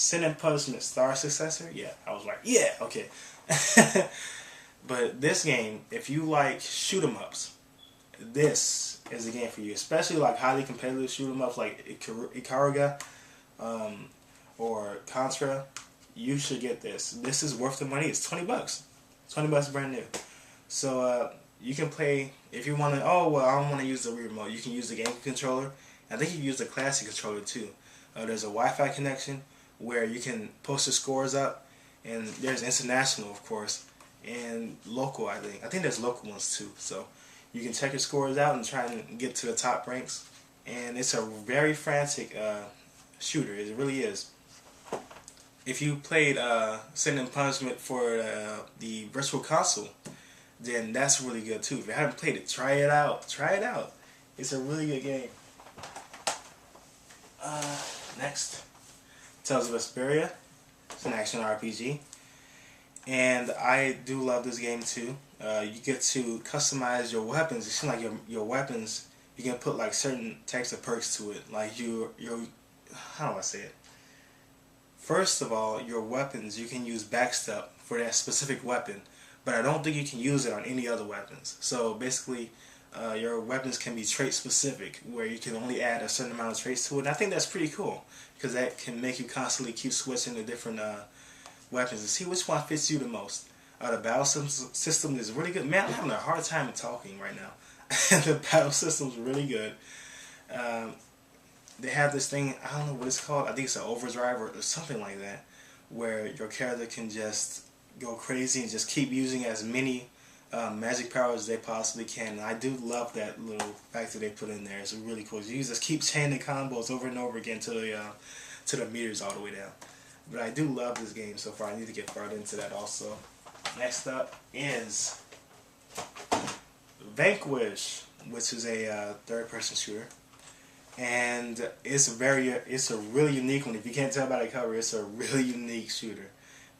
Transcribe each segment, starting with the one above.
Sin and Punishment Star Successor. Yeah, I was like, yeah, okay. But this game, if you like shoot 'em ups, this is a game for you. Especially like highly competitive shoot 'em ups like Ikaruga or Contra. You should get this. This is worth the money. It's $20. $20 brand new. So you can play if you want to. Oh well, I don't want to use the Wii remote. You can use the game controller. I think you can use the classic controller too. There's a Wi-Fi connection where you can post the scores up, and there's international, of course, and local. I think there's local ones too. So you can check your scores out and try and get to the top ranks. And it's a very frantic shooter. It really is. If you played Sin and Punishment for the Virtual Console, then that's really good too. If you haven't played it, try it out. Try it out. It's a really good game. Next, Tales of Xperia. It's an action RPG, and I do love this game too. You get to customize your weapons. It seems like your weapons, you can put like certain types of perks to it. Like your how do I say it? First of all, your weapons, you can use backstep for that specific weapon, but I don't think you can use it on any other weapons. So basically, your weapons can be trait specific, where you can only add a certain amount of traits to it. And I think that's pretty cool, because that can make you constantly keep switching to different weapons and see which one fits you the most. The battle system is really good. Man, I'm having a hard time talking right now. The battle system is really good. They have this thing, I don't know what it's called, I think it's an overdrive or something like that, where your character can just go crazy and just keep using as many magic powers as they possibly can. And I do love that little factor they put in there. It's really cool. You just keep chaining combos over and over again to the meters all the way down. But I do love this game so far. I need to get further into that also. Next up is Vanquish, which is a third-person shooter. And it's a really unique one. If you can't tell by the cover, it's a really unique shooter,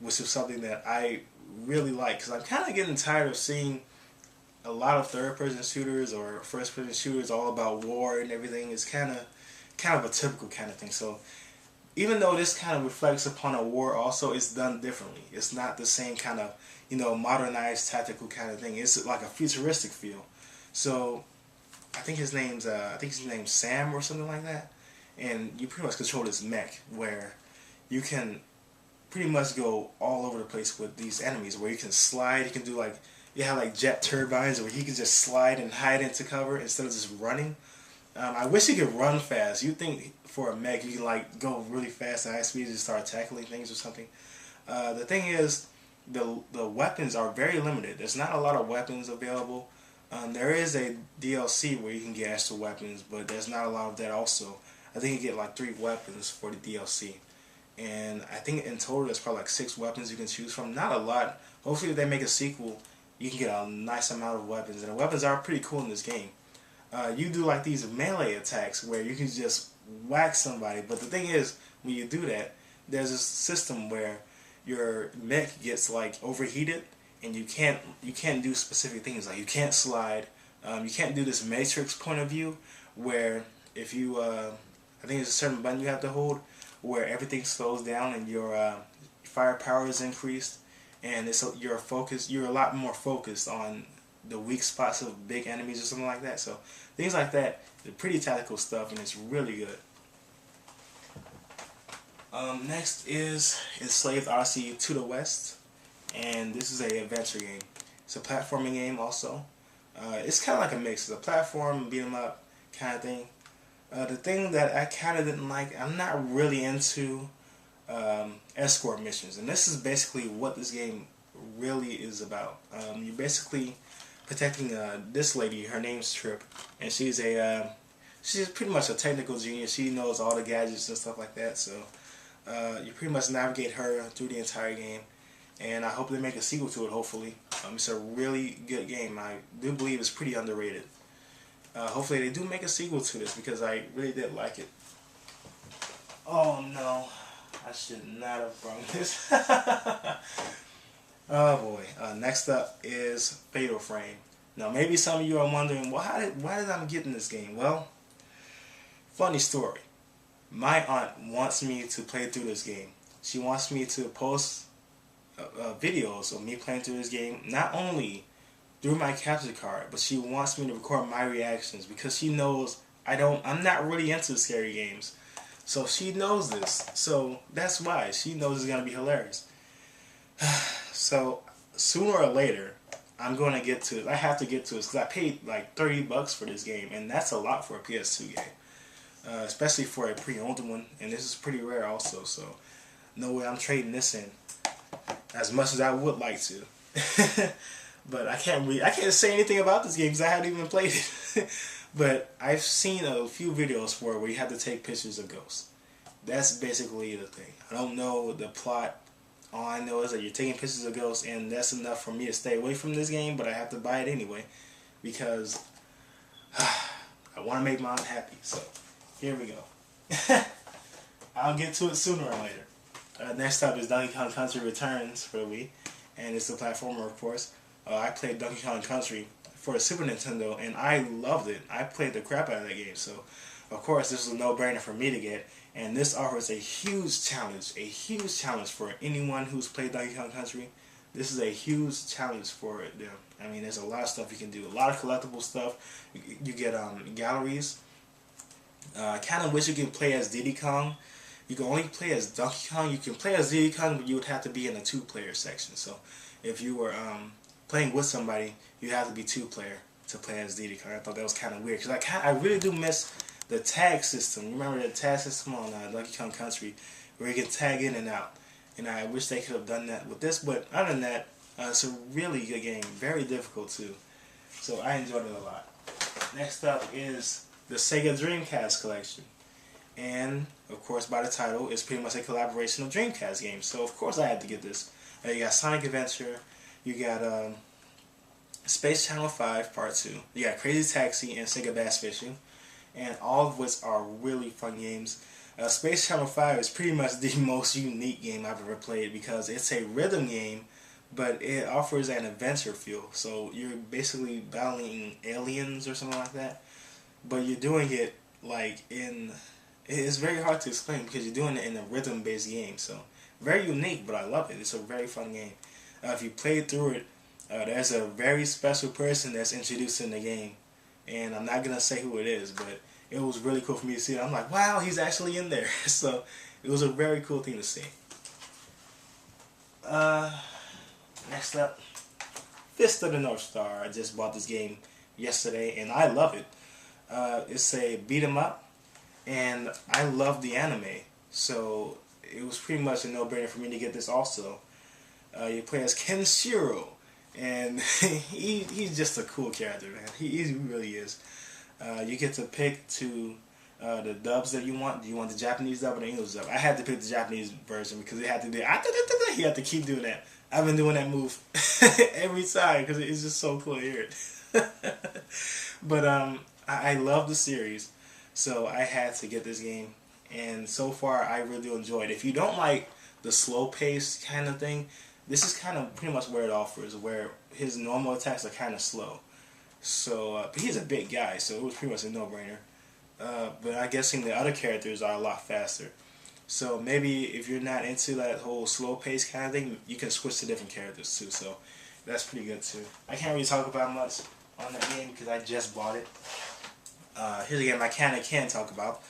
which is something that I really like, because I'm kind of getting tired of seeing a lot of third-person shooters or first-person shooters all about war and everything. It's kind of a typical kind of thing. So even though this kind of reflects upon a war, also it's done differently. It's not the same kind of modernized tactical kind of thing. It's like a futuristic feel. So I think his name's Sam or something like that, and you pretty much control this mech where you can pretty much go all over the place with these enemies. Where you can slide, you can do you have like jet turbines where he can just slide and hide into cover instead of just running. I wish he could run fast. You'd think for a mech you can go really fast at high speed and just start tackling things or something. The thing is, the weapons are very limited. There's not a lot of weapons available. There is a DLC where you can get extra weapons, but there's not a lot of that also. I think you get like 3 weapons for the DLC. And I think in total there's probably like 6 weapons you can choose from. Not a lot. Hopefully if they make a sequel, you can get a nice amount of weapons. And the weapons are pretty cool in this game. You do like these melee attacks where you can just whack somebody. But the thing is, when you do that, there's a system where your mech gets overheated. And you can't do specific things, like you can't slide, you can't do this matrix point of view where if you I think there's a certain button you have to hold where everything slows down and your firepower is increased, and you're a lot more focused on the weak spots of big enemies or something like that. So things like that, they're pretty tactical stuff, and it's really good. Next is Enslaved Odyssey to the West. And this is a adventure game. It's a platforming game also. It's kind of like a mix. It's a platform, beat 'em up kind of thing. The thing that I kind of didn't like, I'm not really into escort missions. And this is basically what this game really is about. You're basically protecting this lady. Her name's Trip. And she's pretty much a technical genius. She knows all the gadgets and stuff like that. So you pretty much navigate her through the entire game. And I hope they make a sequel to it, hopefully. It's a really good game. I do believe it's pretty underrated. Hopefully they do make a sequel to this, because I really did like it. Oh no, I should not have brought this. Oh boy. Next up is Fatal Frame. Now maybe some of you are wondering, well, why did I get in this game? Well, funny story. My aunt wants me to play through this game. she wants me to post videos of me playing through this game, not only through my capture card, but she wants me to record my reactions because she knows I'm not really into scary games. So she knows this. So that's why. She knows it's gonna be hilarious. So sooner or later, I'm gonna get to it. I have to get to it because I paid like $30 for this game, and that's a lot for a PS2 game, especially for a pre-owned one. And this is pretty rare also. So no way I'm trading this in, as much as I would like to. But I can't say anything about this game because I haven't even played it. But I've seen a few videos where you have to take pictures of ghosts. That's basically the thing. I don't know the plot. All I know is that you're taking pictures of ghosts, and that's enough for me to stay away from this game, but I have to buy it anyway because I want to make Mom happy. So here we go. I'll get to it sooner or later. Next up is Donkey Kong Country Returns for the Wii, and it's a platformer, of course. I played Donkey Kong Country for the Super Nintendo, and I loved it. I played the crap out of that game, so of course this was a no-brainer for me to get. And this offers a huge challenge for anyone who's played Donkey Kong Country. This is a huge challenge for them. I mean, there's a lot of stuff you can do, a lot of collectible stuff. You get galleries. I kind of wish you could play as Diddy Kong. You can only play as Donkey Kong. You can play as Diddy Kong, but you would have to be in a 2-player section. So if you were playing with somebody, you have to be 2-player to play as Diddy Kong. I thought that was kind of weird because I really do miss the tag system. Remember the tag system on Donkey Kong Country where you can tag in and out. And I wish they could have done that with this, but other than that, it's a really good game. Very difficult too. So I enjoyed it a lot. Next up is the Sega Dreamcast Collection. And of course, by the title, it's pretty much a collaboration of Dreamcast games. So of course I had to get this. You got Sonic Adventure, you got Space Channel 5 Part 2, you got Crazy Taxi and Sega Bass Fishing. And all of which are really fun games. Space Channel 5 is pretty much the most unique game I've ever played because it's a rhythm game, but it offers an adventure feel. So you're basically battling aliens or something like that, but you're doing it like it's very hard to explain because you're doing it in a rhythm-based game. So very unique, but I love it. It's a very fun game. If you play through it, there's a very special person that's introduced in the game. And I'm not going to say who it is, but it was really cool for me to see it. I'm like, wow, he's actually in there. So it was a very cool thing to see. Next up, Fist of the North Star. I just bought this game yesterday, and I love it. It's a beat 'em up, and I love the anime. So it was pretty much a no-brainer for me to get this also. You play as Kenshiro. And he's just a cool character, man. He really is. You get to pick the dubs that you want. Do you want the Japanese dub or the English dub? I had to pick the Japanese version because it had to be. He had to keep doing that. I've been doing that move every time because it's just so cool to hear it. But I love the series, so I had to get this game. And so far, I really do enjoy it. If you don't like the slow pace kind of thing, this is kind of pretty much where it offers, where his normal attacks are kind of slow. So, but he's a big guy, so it was pretty much a no-brainer. But I'm guessing the other characters are a lot faster. So maybe if you're not into that whole slow pace kind of thing, you can switch to different characters too. So that's pretty good too. I can't really talk about much on that game because I just bought it. Here's a game I can talk about.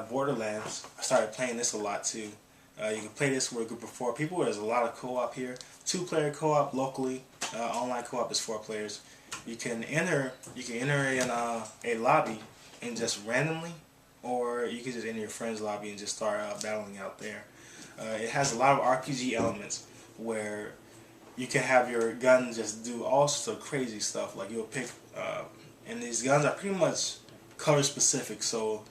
Borderlands. I started playing this a lot too. You can play this with a group of 4 people. There's a lot of co-op here. 2-player co-op locally. Online co-op is 4 players. You can enter in a lobby and just randomly, or you can just enter your friend's lobby and just start battling out there. It has a lot of RPG elements where you can have your gun just do all sorts of crazy stuff. Like you'll pick, and these guns are pretty much color specific. So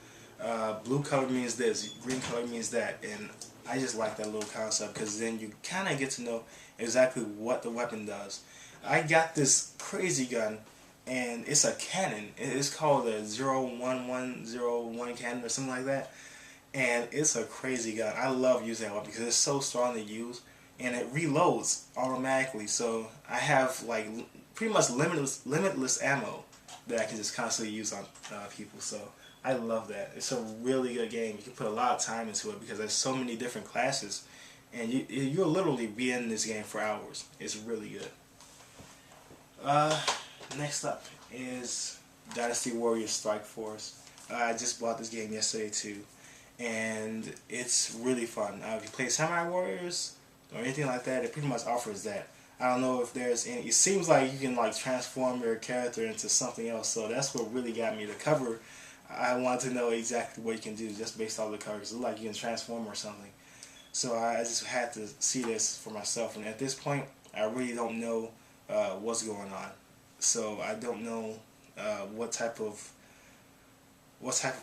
blue color means this, green color means that, and I just like that little concept because then you kind of get to know exactly what the weapon does. I got this crazy gun, and it's a cannon. It's called a 01101 cannon or something like that, and it's a crazy gun. I love using that weapon because it's so strong to use, and it reloads automatically. So I have like pretty much limitless ammo that I can just constantly use on people. So I love that. It's a really good game. You can put a lot of time into it because there's so many different classes, and you'll literally be in this game for hours. It's really good. Next up is Dynasty Warriors Strike Force. I just bought this game yesterday too, and it's really fun. If you play Samurai Warriors or anything like that, it pretty much offers that. I don't know if there's any. It seems like you can like transform your character into something else. So that's what really got me. The cover, I wanted to know exactly what you can do just based off the cover. It looked like you can transform or something. So I just had to see this for myself. And at this point, I really don't know what's going on. So I don't know what type of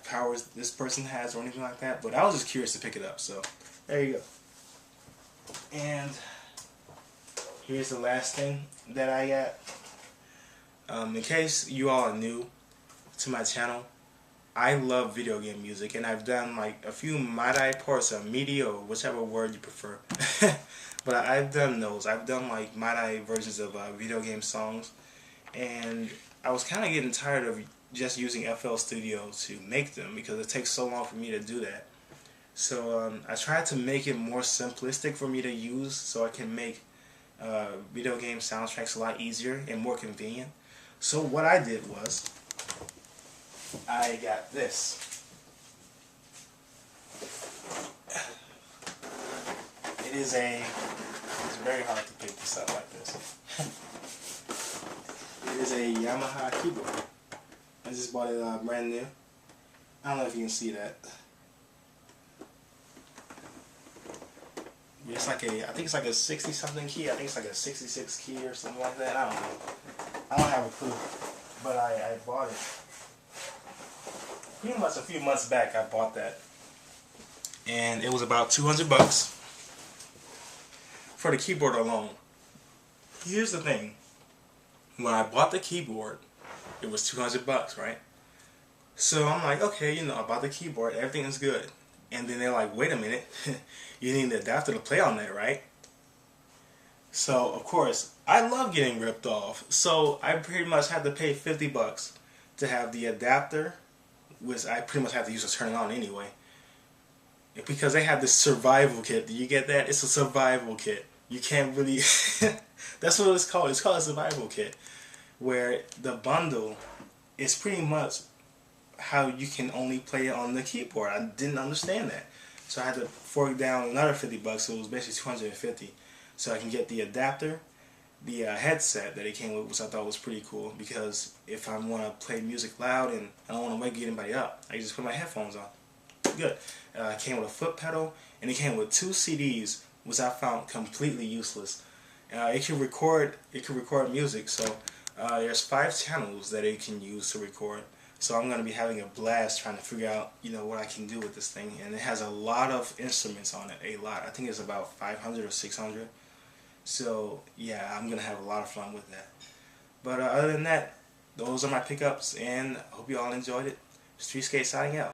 powers this person has or anything like that. But I was just curious to pick it up. So there you go. And here's the last thing that I got. In case you all are new to my channel, I love video game music, and I've done like a few Madai parts of media, or whichever word you prefer. But I've done those. I've done like Madai versions of video game songs, and I was kind of getting tired of just using FL Studio to make them because it takes so long for me to do that. So I tried to make it more simplistic for me to use, so I can make video game soundtracks a lot easier and more convenient. So what I did was I got this. It's very hard to pick this up like this. It is a Yamaha Keyboard. I just bought it brand new. I don't know if you can see that. It's like I think it's like a 60 something key. I think it's like a 66 key or something like that. I don't know. I don't have a clue. But I bought it. Pretty much a few months back I bought that. And it was about 200 bucks for the keyboard alone. Here's the thing. When I bought the keyboard, it was 200 bucks, right? So I'm like, okay, I bought the keyboard, everything is good. And then they're like, wait a minute, you need an adapter to play on that, right? So, of course, I love getting ripped off. So, I pretty much had to pay 50 bucks to have the adapter, which I pretty much have to use to turn it on anyway. Because they have this survival kit. Do you get that? It's a survival kit. You can't really... That's what it's called. It's called a survival kit. Where the bundle is pretty much how you can only play it on the keyboard. I didn't understand that. So I had to fork down another 50 bucks, so it was basically 250. So I can get the adapter, the headset that it came with, which I thought was pretty cool, because if I want to play music loud and I don't want to wake anybody up, I can just put my headphones on. Good. It came with a foot pedal, and it came with 2 CDs, which I found completely useless. It can record music, so there's 5 channels that it can use to record. So I'm going to be having a blast trying to figure out, what I can do with this thing. And it has a lot of instruments on it, a lot. I think it's about 500 or 600. So yeah, I'm going to have a lot of fun with that. But other than that, those are my pickups, and I hope you all enjoyed it. Streetscape signing out.